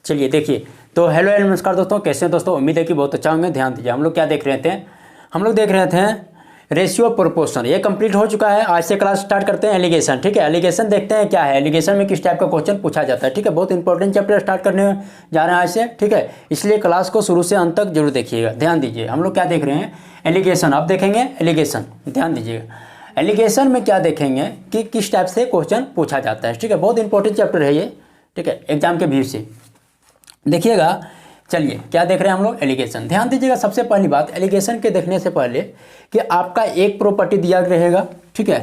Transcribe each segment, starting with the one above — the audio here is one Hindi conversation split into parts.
चलिए देखिए, तो हेलो एंड नमस्कार दोस्तों, कैसे हैं दोस्तों। उम्मीद है कि बहुत अच्छा होंगे। ध्यान दीजिए, हम लोग क्या देख रहे थे, हम लोग देख रहे थे रेशियो प्रोपोर्शन। ये कंप्लीट हो चुका है। आज से क्लास स्टार्ट करते हैं एलिगेशन। ठीक है, एलिगेशन देखते हैं क्या है, एलिगेशन में किस टाइप का क्वेश्चन पूछा जाता है। ठीक है, बहुत इंपॉर्टेंट चैप्टर स्टार्ट करने जा रहे हैं आज से। ठीक है, इसलिए क्लास को शुरू से अंत तक जरूर देखिएगा। ध्यान दीजिए, हम लोग क्या देख रहे हैं, एलिगेशन। आप देखेंगे एलिगेशन, ध्यान दीजिएगा। एलिगेशन में क्या देखेंगे कि किस टाइप से क्वेश्चन पूछा जाता है। ठीक है, बहुत इंपॉर्टेंट चैप्टर है ये। ठीक है, एग्जाम के व्यू से देखिएगा। चलिए क्या देख रहे हैं हम लोग, एलिगेशन। ध्यान दीजिएगा, सबसे पहली बात एलिगेशन के देखने से पहले कि आपका एक प्रॉपर्टी दिया रहेगा। ठीक है,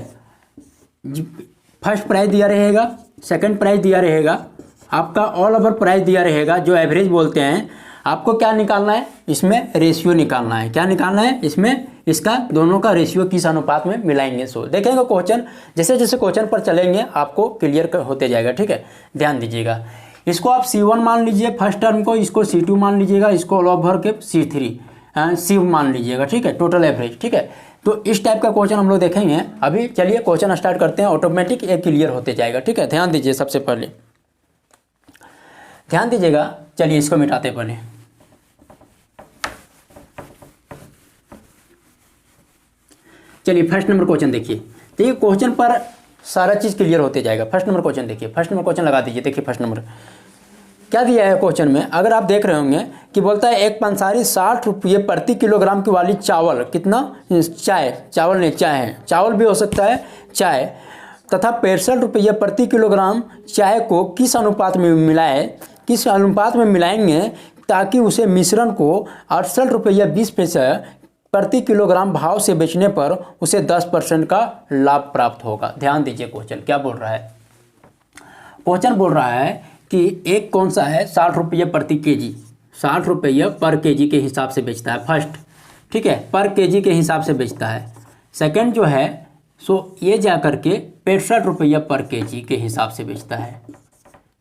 फर्स्ट प्राइस दिया रहेगा, सेकंड प्राइस दिया रहेगा, आपका ऑल ओवर प्राइस दिया रहेगा, जो एवरेज बोलते हैं। आपको क्या निकालना है, इसमें रेशियो निकालना है। क्या निकालना है इसमें, इसका दोनों का रेशियो किस अनुपात में मिलाएंगे। सो देखेंगे क्वेश्चन, जैसे जैसे क्वेश्चन पर चलेंगे आपको क्लियर होते जाएगा। ठीक है, ध्यान दीजिएगा। इसको आप C1 मान लीजिए फर्स्ट टर्म को, इसको C2 मान लीजिएगा, इसको ऑल ओवर के C3 C मान लीजिएगा। ठीक है, टोटल एवरेज। ठीक है, तो इस टाइप का क्वेश्चन हम लोग देखेंगे अभी। चलिए क्वेश्चन स्टार्ट करते हैं, ऑटोमेटिक ये क्लियर होते जाएगा। ठीक है, ध्यान दीजिए, सबसे पहले ध्यान दीजिएगा। चलिए इसको मिटाते पहले। चलिए फर्स्ट नंबर क्वेश्चन देखिए। देखिए क्वेश्चन पर सारा चीज़ क्लियर होते जाएगा। फर्स्ट नंबर क्वेश्चन देखिए, फर्स्ट नंबर क्वेश्चन लगा दीजिए। देखिए फर्स्ट नंबर क्या दिया है क्वेश्चन में, अगर आप देख रहे होंगे कि बोलता है एक पंसारी 60 रुपये प्रति किलोग्राम की वाली चावल, कितना, चाय, चावल नहीं चाय है, चावल भी हो सकता है, चाय, तथा 65 रुपये प्रति किलोग्राम चाय को किस अनुपात में मिलाए, किस अनुपात में मिलाएंगे ताकि उसे मिश्रण को 68 रुपये 20 पैसे प्रति किलोग्राम भाव से बेचने पर उसे 10% का लाभ प्राप्त होगा। ध्यान दीजिए, क्वेश्चन क्या बोल रहा है। क्वेश्चन बोल रहा है कि एक कौन सा है 60 रुपये प्रति केजी, 60 रुपये पर केजी के हिसाब से बेचता है फर्स्ट। ठीक है, पर केजी के हिसाब से बेचता है। सेकंड जो है सो ये जा करके 65 रुपये पर केजी के हिसाब से बेचता है।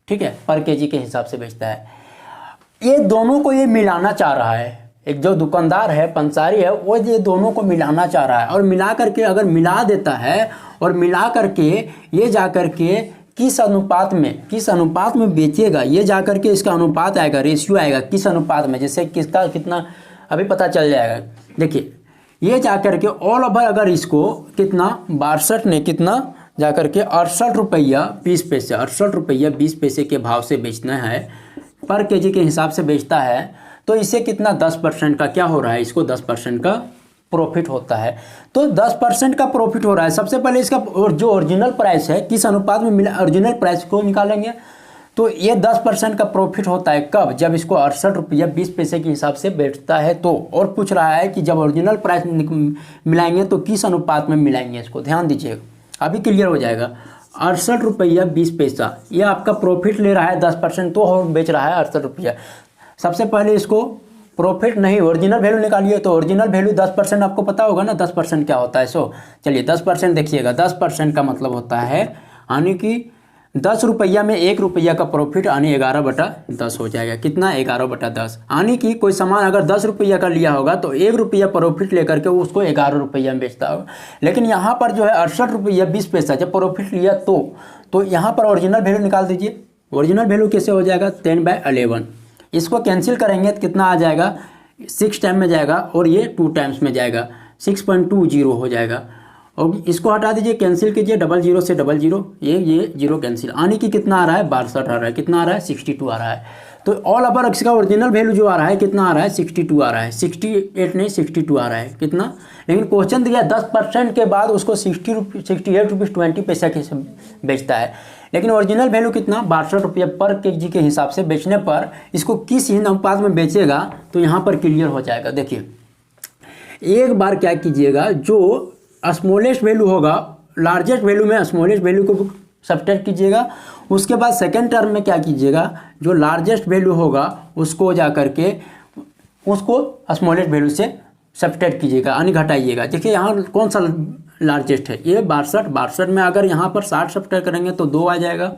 ठीक है, पर केजी के हिसाब से बेचता है। ये दोनों को ये मिलाना चाह रहा है। एक जो दुकानदार है, पंसारी है, वो ये दोनों को मिलाना चाह रहा है। और मिला करके अगर मिला देता है और मिला करके ये जा करके किस अनुपात में बेचेगा, ये जा करके इसका अनुपात आएगा, रेशियो आएगा किस अनुपात में, जैसे किसका कितना अभी पता चल जाएगा। देखिए ये जा करके ऑल ओवर अगर इसको कितना 62 ने कितना जा करके 68 रुपया 20 पैसे, 68 रुपया 20 पैसे के भाव से बेचना है, पर केजी के हिसाब से बेचता है, तो इसे कितना 10% का क्या हो रहा है, इसको 10% का प्रॉफिट होता है। तो 10% का प्रॉफिट हो रहा है। सबसे पहले इसका जो ओरिजिनल प्राइस है किस अनुपात में मिला, ओरिजिनल प्राइस को निकालेंगे। तो ये 10% का प्रॉफिट होता है कब, जब इसको 68 रुपया 20 पैसे के हिसाब से बेचता है। तो और पूछ रहा है कि जब ओरिजिनल प्राइस मिलाएंगे तो किस अनुपात में मिलाएंगे इसको। ध्यान दीजिएगा, अभी क्लियर हो जाएगा। 68 रुपया 20 पैसा ये आपका प्रॉफिट ले रहा है 10%, तो बेच रहा है 68 रुपया। सबसे पहले इसको प्रॉफिट नहीं, ओरिजिनल वैल्यू निकालिए। तो ओरिजिनल वैल्यू 10% आपको पता होगा ना, 10% क्या होता है। सो चलिए 10% देखिएगा। 10% का मतलब होता है यानी कि 10 रुपया में 1 रुपया का प्रॉफिट यानी 11/10 हो जाएगा। कितना, 11/10। यानी कि कोई सामान अगर 10 रुपया का लिया होगा तो 1 रुपया प्रॉफिट लेकर के उसको 11 रुपया में बेचता होगा। लेकिन यहाँ पर जो है 68 रुपया 20 पैसा जब प्रॉफिट लिया तो यहाँ पर ओरिजिनल वैल्यू निकाल दीजिए। ओरिजिनल वैल्यू कैसे हो जाएगा, 10/11। इसको कैंसिल करेंगे तो कितना आ जाएगा, 6 टाइम में जाएगा और ये 2 टाइम्स में जाएगा, 6.20 हो जाएगा। और इसको हटा दीजिए, कैंसिल कीजिए, 00 से 00, ये 0 कैंसिल, आने की कितना आ रहा है, 62 आ रहा है। कितना आ रहा है, 62 आ रहा है। तो ऑल ओवर इसका ओरिजिनल वैल्यू जो आ रहा है कितना आ रहा है, 62 आ रहा है। 68 नहीं 62 आ रहा है। कितना, लेकिन क्वेश्चन दिया 10% के बाद उसको 68 रुपीज़ 20 पैसा के बेचता है। लेकिन ओरिजिनल वैल्यू कितना, 62 रुपये पर केजी के हिसाब से बेचने पर इसको किस अनुपात में बेचेगा, तो यहाँ पर क्लियर हो जाएगा। देखिए एक बार क्या कीजिएगा, जो स्मॉलेस्ट वैल्यू होगा लार्जेस्ट वैल्यू में स्मॉलेस्ट वैल्यू को सब्ट्रैक्ट कीजिएगा। उसके बाद सेकेंड टर्म में क्या कीजिएगा, जो लार्जेस्ट वैल्यू होगा उसको जा करके उसको स्मॉलेस्ट वैल्यू से सब्ट्रैक्ट कीजिएगा यानी घटाइएगा। देखिए यहाँ कौन सा लार्जेस्ट है, ये 62 में अगर यहाँ पर 60 सब्ट्रैक्ट करेंगे तो 2 आ जाएगा।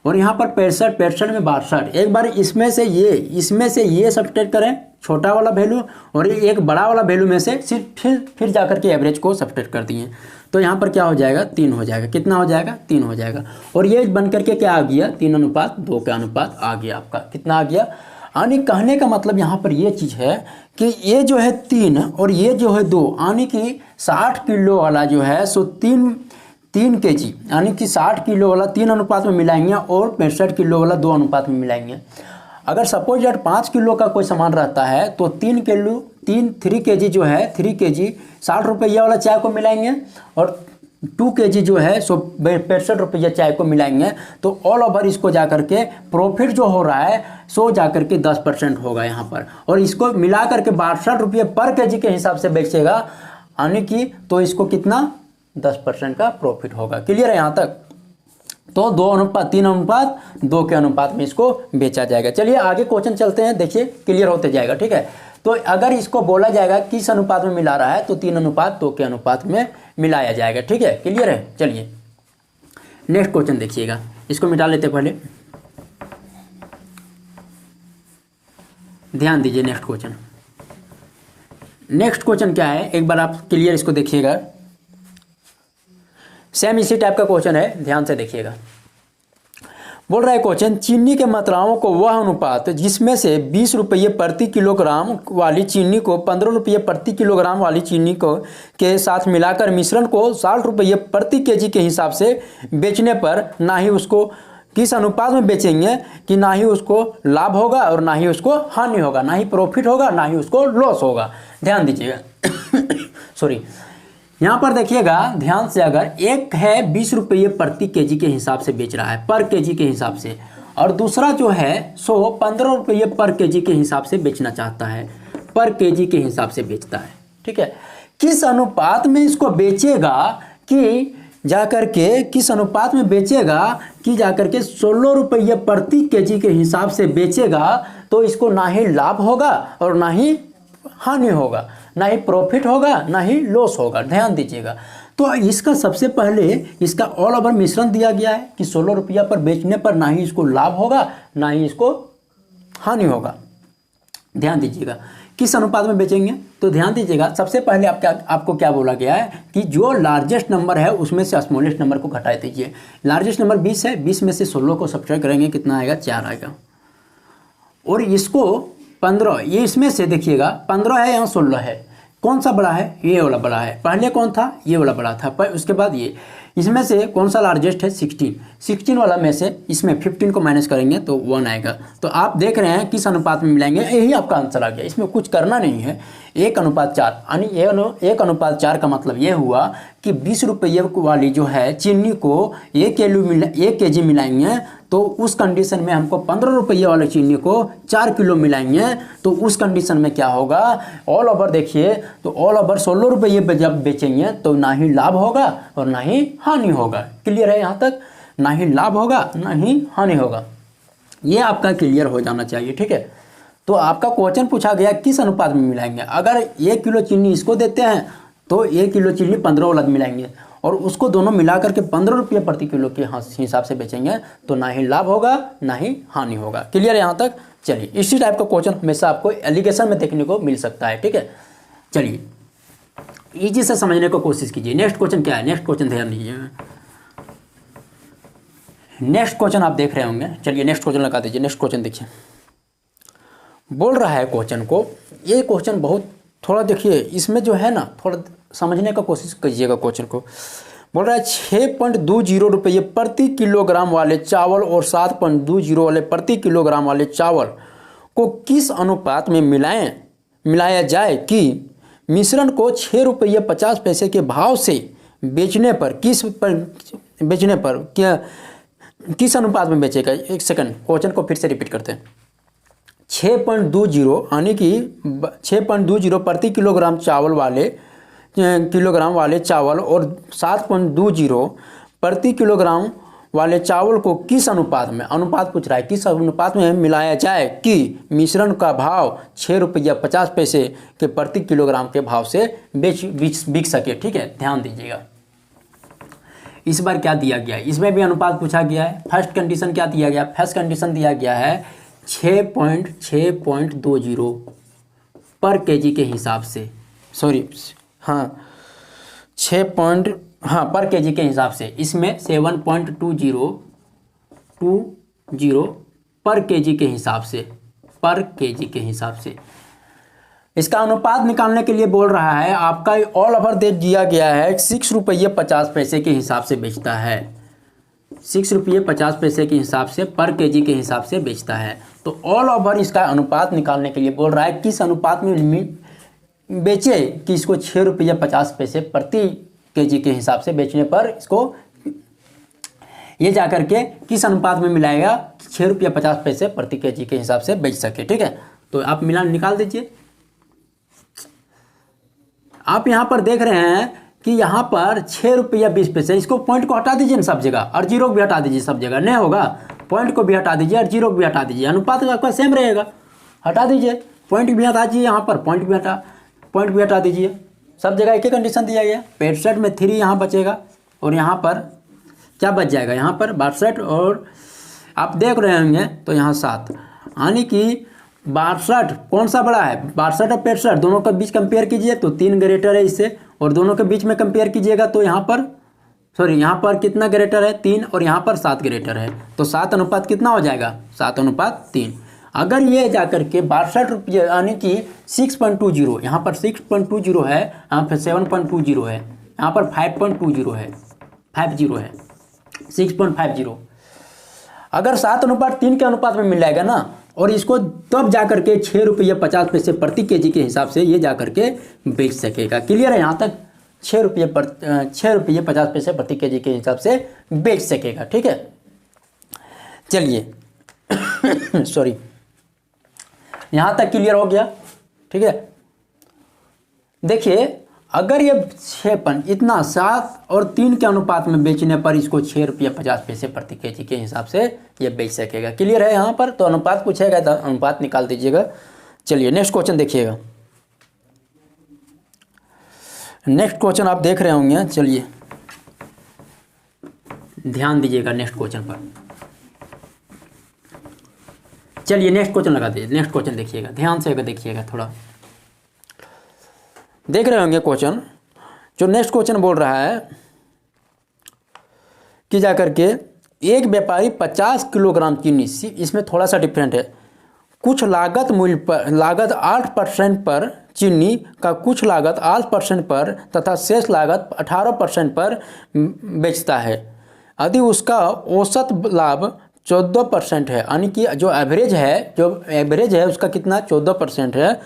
और यहाँ पर 65 में 62, एक बार इसमें से ये सब्ट्रैक्ट करें छोटा वाला वैल्यू और एक बड़ा वाला वैल्यू में से सिर्फ फिर जाकर के एवरेज को सब्ट्रैक्ट कर दिए। तो यहाँ पर क्या हो जाएगा 3 हो जाएगा। कितना हो जाएगा 3 हो जाएगा। और ये बन करके क्या आ गया 3:2 का अनुपात आ गया आपका। कितना आ गया, यानी कहने का मतलब यहाँ पर ये चीज़ है कि ये जो है 3 और ये जो है 2, यानी कि 60 किलो वाला जो है सो 3 kg, यानी कि 60 किलो वाला 3 अनुपात में मिलाएंगे और 65 किलो वाला 2 अनुपात में मिलाएंगे। अगर सपोज दैट 5 किलो का कोई सामान रहता है तो 3 kg जो है 3 kg 60 रुपये वाला चाय को मिलाएंगे और 2 kg जो है सो 65 रुपये चाय को मिलाएंगे। तो ऑल ओवर इसको जाकर के प्रॉफिट जो हो रहा है सो जाकर के 10% होगा यहाँ पर, और इसको मिला करके 62 रुपये पर kg के हिसाब से बेचेगा, यानी कि तो इसको कितना 10% का प्रॉफिट होगा। क्लियर है यहाँ तक। तो 2:3:2 के अनुपात में इसको बेचा जाएगा। चलिए आगे क्वेश्चन चलते हैं, देखिए क्लियर होते जाएगा। ठीक है, तो अगर इसको बोला जाएगा किस अनुपात में मिला रहा है तो 3:2 के अनुपात में मिलाया जाएगा। ठीक है, क्लियर है। चलिए नेक्स्ट क्वेश्चन देखिएगा, इसको मिटा लेते पहले, ध्यान दीजिए। नेक्स्ट क्वेश्चन क्या है, एक बार आप क्लियर इसको देखिएगा। सेम इसी टाइप का क्वेश्चन है, ध्यान से देखिएगा। बोल रहा है क्वेश्चन, चीनी के मात्राओं को वह अनुपात जिसमें से 20 रुपये प्रति किलोग्राम वाली चीनी को 15 रुपये प्रति किलोग्राम वाली चीनी को के साथ मिलाकर मिश्रण को 60 रुपये प्रति kg के हिसाब से बेचने पर ना ही उसको किस अनुपात में बेचेंगे कि ना ही उसको लाभ होगा और ना ही उसको हानि होगा, ना ही प्रॉफिट होगा ना ही उसको लॉस होगा। ध्यान दीजिएगा सॉरी, यहाँ पर देखिएगा ध्यान से, अगर एक है 20 रुपये प्रति kg के हिसाब से बेच रहा है पर kg के हिसाब से, और दूसरा जो है सो 15 रुपये पर kg के हिसाब से बेचना चाहता है, पर kg के हिसाब से बेचता है। ठीक है, किस अनुपात में इसको बेचेगा कि जाकर के किस अनुपात में बेचेगा कि जाकर के 16 रुपये प्रति kg के हिसाब से बेचेगा तो इसको ना ही लाभ होगा और ना ही हानि होगा, ना ही प्रॉफिट होगा ना ही लॉस होगा। ध्यान दीजिएगा। तो इसका सबसे पहले इसका ऑल ओवर मिश्रण दिया गया है कि 16 रुपया पर बेचने पर ना ही इसको लाभ होगा ना ही इसको हानि होगा। ध्यान दीजिएगा, किस अनुपात में बेचेंगे तो ध्यान दीजिएगा, सबसे पहले आपको क्या बोला गया है कि जो लार्जेस्ट नंबर है उसमें से स्मॉलेस्ट नंबर को घटा दीजिए। लार्जेस्ट नंबर 20 है, 20 में से 16 को सब्ट्रैक्ट करेंगे, कितना आएगा 4 आएगा। और इसको 15, ये इसमें से देखिएगा 15 है यहाँ 16 है, कौन सा बड़ा है, ये वाला बड़ा है। पहले कौन था, ये वाला बड़ा था, पर उसके बाद ये, इसमें से कौन सा लार्जेस्ट है 16 वाला में से इसमें 15 को माइनस करेंगे तो 1 आएगा। तो आप देख रहे हैं किस अनुपात में मिलाएंगे, यही आपका आंसर आ गया। इसमें कुछ करना नहीं है, 1:4, यानी 1:4 का मतलब ये हुआ कि 20 रुपये वाली जो है चीनी को 1 kg मिलाएंगे तो उस कंडीशन में हमको 15 रुपये वाली चीनी को 4 किलो मिलाएंगे तो उस कंडीशन में क्या होगा, ऑल ओवर देखिए तो ऑल ओवर 16 रुपये जब बेचेंगे तो ना ही लाभ होगा और ना ही हानि होगा। क्लियर है यहाँ तक, ना ही लाभ होगा ना ही हानि होगा, ये आपका क्लियर हो जाना चाहिए। ठीक है, तो आपका क्वेश्चन पूछा गया किस अनुपात में मिलाएंगे। अगर 1 किलो चीनी इसको देते हैं तो 1 किलो चीनी 15 वाला मिलाएंगे और उसको दोनों मिला करके 15 रुपये प्रति किलो के हिसाब से बेचेंगे तो ना ही लाभ होगा ना ही हानि होगा। क्लियर है यहाँ तक। चलिए इसी टाइप का क्वेश्चन हमेशा आपको एलिगेशन में देखने को मिल सकता है। ठीक है, चलिए इजी से समझने को कोशिश कीजिए। नेक्स्ट क्वेश्चन क्या है, नेक्स्ट क्वेश्चन ध्यान दीजिए। नेक्स्ट क्वेश्चन आप देख रहे होंगे, चलिए नेक्स्ट क्वेश्चन लगा दीजिए। नेक्स्ट क्वेश्चन देखिए, बोल रहा है क्वेश्चन को, ये क्वेश्चन बहुत थोड़ा देखिए, इसमें जो है ना थोड़ा समझने का कोशिश कीजिएगा क्वेश्चन को। बोल रहा है 6.20 रुपये प्रति किलोग्राम वाले चावल और 7.20 वाले प्रति किलोग्राम वाले चावल को किस अनुपात में मिलाया जाए कि मिश्रण को 6 रुपये 50 पैसे के भाव से बेचने पर किस अनुपात में बेचेगा। एक सेकंड, क्वेश्चन को फिर से रिपीट करते हैं। 6.20 यानी कि 6.20 प्रति किलोग्राम वाले चावल और 7.20 प्रति किलोग्राम वाले चावल को किस अनुपात में, अनुपात पूछ रहा है, किस अनुपात में मिलाया जाए कि मिश्रण का भाव 6 रुपया 50 पैसे के प्रति किलोग्राम के भाव से बिक सके। ठीक है, ध्यान दीजिएगा। इस बार क्या दिया गया है, इसमें भी अनुपात पूछा गया है। फर्स्ट कंडीशन क्या दिया गया, फर्स्ट कंडीशन दिया गया है 6.20 पर केजी के हिसाब से, सॉरी हाँ 6 हाँ पर केजी के हिसाब से, इसमें 7.2020 पर केजी के हिसाब से, पर केजी के हिसाब से। इसका अनुपात निकालने के लिए बोल रहा है, आपका ऑल ओवर दे दिया गया है 6 रुपये 50 पैसे के हिसाब से बेचता है, 6 रुपये 50 पैसे के हिसाब से पर केजी के हिसाब से बेचता है। तो ऑल ओवर इसका अनुपात निकालने के लिए बोल रहा है, किस अनुपात में बेचे कि इसको 6 रुपये 50 पैसे प्रति केजी के हिसाब से बेचने पर इसको ये जा करके किस अनुपात में मिलाएगा 6 रुपये 50 पैसे प्रति केजी के हिसाब से बेच सके। ठीक है, तो आप मिलान निकाल दीजिए। आप यहाँ पर देख रहे हैं कि यहाँ पर 6 रुपया 20 पैसे, इसको पॉइंट को हटा दीजिए सब जगह और जीरो को भी हटा दीजिए सब जगह, नहीं होगा पॉइंट को भी हटा दीजिए और जीरो को भी हटा दीजिए, अनुपात आपका सेम रहेगा। हटा दीजिए, पॉइंट भी हटा दीजिए, यहाँ पर पॉइंट भी हटा दीजिए, सब जगह एक ही कंडीशन दिया गया। 65 में 3 यहाँ बचेगा और यहाँ पर क्या बच जाएगा, यहाँ पर 62 और आप देख रहे होंगे तो यहाँ 7, यानी कि 62 कौन सा बड़ा है, 62 और 65 दोनों के बीच कंपेयर कीजिए तो 3 ग्रेटर है इससे, और दोनों के बीच में कंपेयर कीजिएगा तो यहाँ पर यहाँ पर कितना ग्रेटर है 3 और यहाँ पर 7 ग्रेटर है, तो 7 अनुपात कितना हो जाएगा 7:3। अगर ये जाकर के 62 रुपये यानी कि 6.20, यहाँ पर 6.20 है, यहाँ पर 7.20 है, यहाँ पर 5.20 है, 50 है 6.50, अगर 7:3 के अनुपात में मिल जाएगा ना, और इसको तब जा करके 6 रुपये 50 पैसे प्रति केजी के हिसाब से ये जा करके बेच सकेगा। क्लियर है, यहाँ तक 6 रुपये 50 पैसे प्रति केजी के हिसाब से बेच सकेगा। ठीक है, चलिए सॉरी, यहाँ तक क्लियर हो गया। ठीक है, देखिए अगर ये 6 इतना 7 और 3 के अनुपात में बेचने पर इसको 6 रुपये 50 पैसे प्रति केजी के हिसाब से ये बेच सकेगा। क्लियर है यहाँ पर, तो अनुपात पूछेगा तो अनुपात निकाल दीजिएगा। चलिए नेक्स्ट क्वेश्चन देखिएगा, नेक्स्ट क्वेश्चन आप देख रहे होंगे, चलिए ध्यान दीजिएगा नेक्स्ट क्वेश्चन पर। चलिए नेक्स्ट क्वेश्चन लगा दीजिए, नेक्स्ट क्वेश्चन देखिएगा, ध्यान से अगर देखिएगा, थोड़ा देख रहे होंगे क्वेश्चन। जो नेक्स्ट क्वेश्चन बोल रहा है कि जाकर के एक व्यापारी 50 किलोग्राम चीनी, इसमें थोड़ा सा डिफरेंट है, कुछ लागत मूल्य पर, लागत 8% पर, चीनी का कुछ लागत 8% पर तथा शेष लागत 18% पर बेचता है। यदि उसका औसत लाभ 14% है, यानी कि जो एवरेज है उसका कितना 14% है,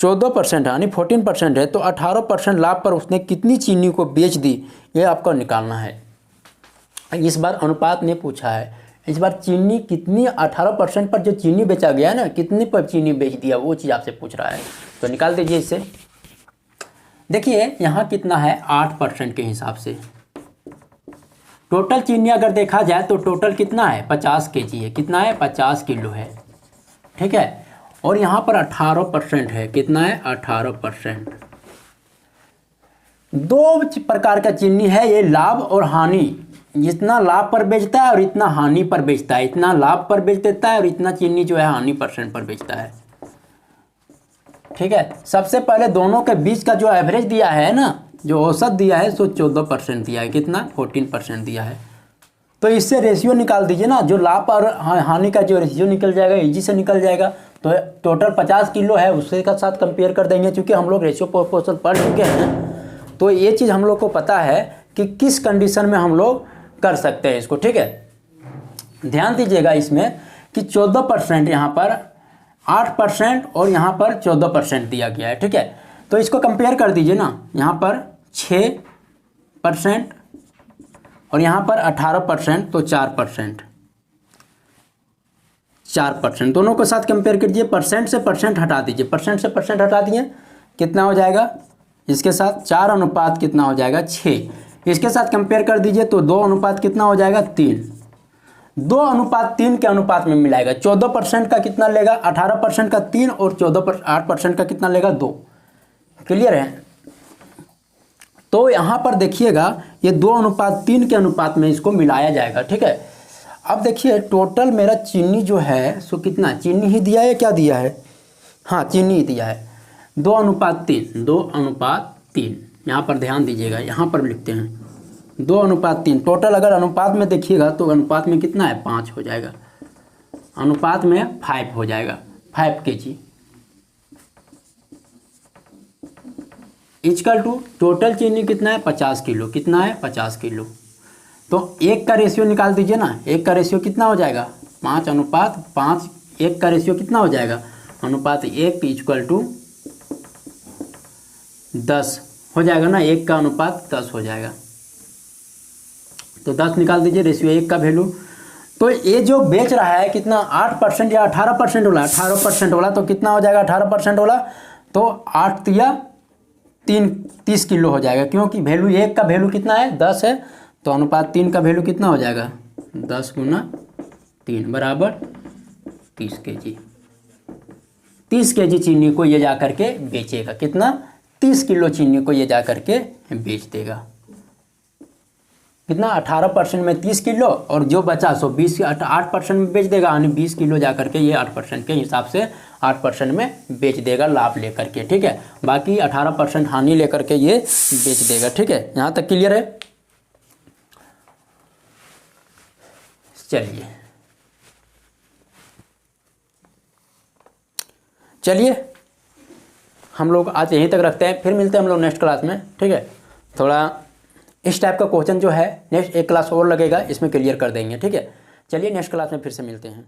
14% है यानी 14% है, तो 18% लाभ पर उसने कितनी चीनी को बेच दी, ये आपको निकालना है। इस बार अनुपात ने पूछा है, इस बार चीनी कितनी 18% पर जो चीनी बेचा गया है ना, कितनी पर चीनी बेच दिया, वो चीज़ आपसे पूछ रहा है, तो निकाल दीजिए इससे। देखिए यहाँ कितना है 8% के हिसाब से, टोटल चीनी अगर देखा जाए तो टोटल कितना है 50 केजी है, कितना है 50 किलो है। ठीक है, और यहाँ पर 18% है, कितना है 18%। दो प्रकार का चीनी है, ये लाभ और हानि, जितना लाभ पर बेचता है और इतना हानि पर बेचता है, इतना लाभ पर बेच देता है और इतना चीनी जो है हानि % पर बेचता है। ठीक है, सबसे पहले दोनों के बीच का जो एवरेज दिया है ना, जो औसत दिया है सो 14% दिया है, कितना 14% दिया है। तो इससे रेशियो निकाल दीजिए ना, जो लाभ और हानि का जो रेशियो निकल जाएगा, इजी से निकल जाएगा। तो टोटल 50 किलो है, उसके साथ कंपेयर कर देंगे, क्योंकि हम लोग रेशियो प्रोपोर्शन पढ़ चुके हैं, तो ये चीज़ हम लोग को पता है कि किस कंडीशन में हम लोग कर सकते हैं इसको। ठीक है, ध्यान दीजिएगा इसमें कि 14% यहाँ पर 8% और यहाँ पर 14% दिया गया है। ठीक है, तो इसको कंपेयर कर दीजिए ना, यहाँ पर 6% और यहाँ पर 18%, तो 4%, दोनों के साथ कंपेयर कीजिए, परसेंट से परसेंट हटा दीजिए, परसेंट से परसेंट हटा दिए, कितना हो जाएगा इसके साथ 4 अनुपात कितना हो जाएगा 6, इसके साथ कंपेयर कर दीजिए तो 2 अनुपात कितना हो जाएगा 3, 2 अनुपात 3 के अनुपात में मिलाएगा। 14% का कितना लेगा 18% का 3 और 8% का कितना लेगा 2। क्लियर है, तो यहाँ पर देखिएगा ये 2 अनुपात 3 के अनुपात में इसको मिलाया जाएगा। ठीक है, अब देखिए टोटल मेरा चीनी जो है सो कितना, चीनी ही दिया है, क्या दिया है, हाँ चीनी दिया है 2:3, 2:3। यहाँ पर ध्यान दीजिएगा, यहाँ पर लिखते हैं 2:3। टोटल अगर अनुपात में देखिएगा तो अनुपात में कितना है 5 हो जाएगा, अनुपात में 5 हो जाएगा, 5 kg इक्वल टू टोटल चीनी कितना है 50 किलो, कितना है 50 किलो। तो 1 का रेशियो निकाल दीजिए ना, 1 का रेशियो कितना हो जाएगा 5:5, 1 का रेशियो कितना हो जाएगा अनुपात 1 इक्वल टू 10 हो जाएगा ना, 1 का अनुपात 10 हो जाएगा। तो 10 निकाल दीजिए रेशियो 1 का वैल्यू। तो ये जो बेच रहा है कितना 8% या 18% वाला, 18% वाला तो कितना हो जाएगा 18% वाला, तो 8 या 3 30 किलो हो जाएगा, क्योंकि वैल्यू 1 का वैल्यू कितना है 10 है, तो अनुपात 3 का वैल्यू कितना हो जाएगा 10 × 3 बराबर 30 kg। 30 kg चीनी को ये जा करके बेचेगा, कितना 30 किलो चीनी को ये जा करके बेच देगा। कितना 18% में 30 किलो और जो बचा सो 8% में बेच देगा, यानी 20 किलो जा करके ये 8% के हिसाब से 8% में बेच देगा लाभ लेकर के, ठीक है। बाकी 18% हानि लेकर के ये बेच देगा, ठीक है। यहाँ तक क्लियर है। चलिए हम लोग आज यहीं तक रखते हैं, फिर मिलते हैं हम लोग नेक्स्ट क्लास में, ठीक है। थोड़ा इस टाइप का क्वेश्चन जो है नेक्स्ट एक क्लास और लगेगा, इसमें क्लियर कर देंगे, ठीक है। चलिए नेक्स्ट क्लास में फिर से मिलते हैं।